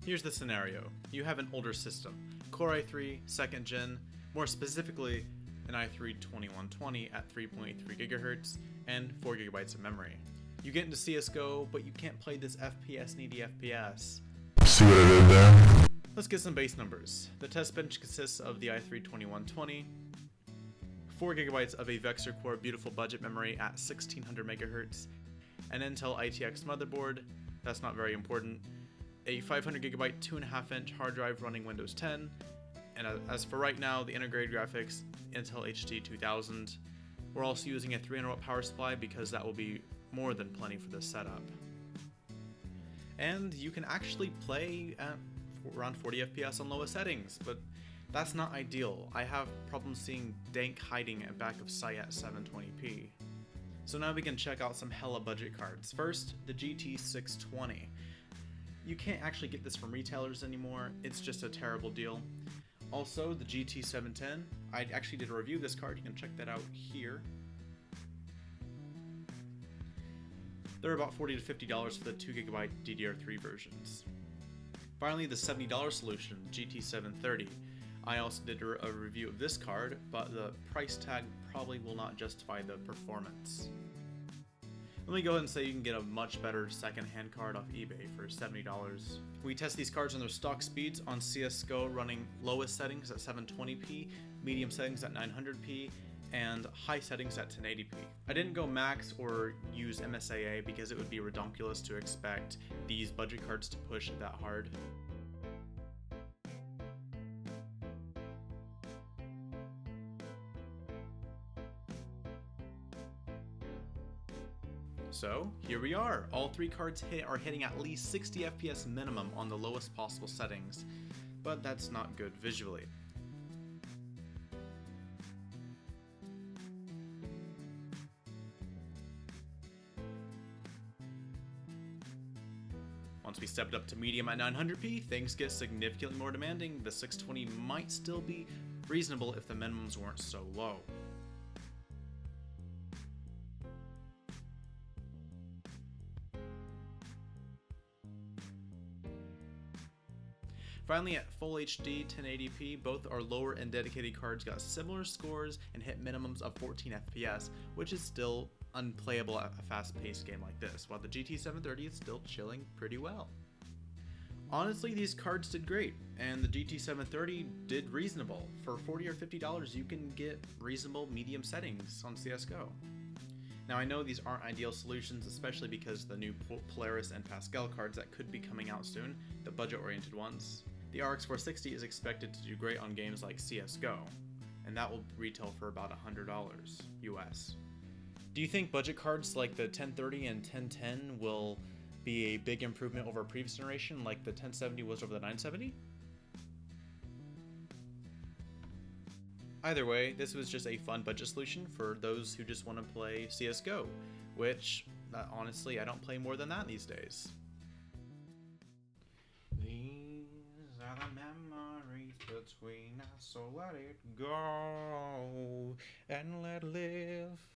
Here's the scenario. You have an older system, Core i3, 2nd gen, more specifically an i3-2120 at 3.3 GHz and 4 GB of memory. You get into CSGO, but you can't play this FPS needy FPS. See what I did there? Let's get some base numbers. The test bench consists of the i3-2120, 4 GB of a Vector Core beautiful budget memory at 1600 MHz, an Intel ITX motherboard, that's not very important, a 500 GB 2.5-inch hard drive running Windows 10, and as for right now, the integrated graphics, Intel HD 2000. We're also using a 300 watt power supply because that will be more than plenty for this setup. And you can actually play at around 40 FPS on lowest settings, but that's not ideal. I have problems seeing dank hiding at back of sight at 720p. So now we can check out some hella budget cards. First, the GT620. You can't actually get this from retailers anymore, it's just a terrible deal. Also, the GT710. I actually did a review of this card, you can check that out here. They're about $40 to $50 for the 2GB DDR3 versions. Finally, the $70 solution, GT730. I also did a review of this card, but the price tag probably will not justify the performance. Let me go ahead and say you can get a much better second-hand card off eBay for $70. We test these cards on their stock speeds on CSGO, running lowest settings at 720p, medium settings at 900p, and high settings at 1080p. I didn't go max or use MSAA because it would be ridiculous to expect these budget cards to push that hard. So here we are, all three cards are hitting at least 60 FPS minimum on the lowest possible settings, but that's not good visually. Once we stepped up to medium at 900p, things get significantly more demanding. The 620 might still be reasonable if the minimums weren't so low. Finally, at Full HD 1080p, both our lower and dedicated cards got similar scores and hit minimums of 14 FPS, which is still unplayable at a fast-paced game like this, while the GT730 is still chilling pretty well. Honestly, these cards did great, and the GT730 did reasonable. For $40 or $50, you can get reasonable medium settings on CSGO. Now I know these aren't ideal solutions, especially because the new Polaris and Pascal cards that could be coming out soon, the budget-oriented ones. The RX 460 is expected to do great on games like CSGO, and that will retail for about $100 US. Do you think budget cards like the 1030 and 1010 will be a big improvement over a previous generation like the 1070 was over the 970? Either way, this was just a fun budget solution for those who just want to play CSGO, which, honestly, I don't play more than that these days. These are the memories between us, so let it go and let it live.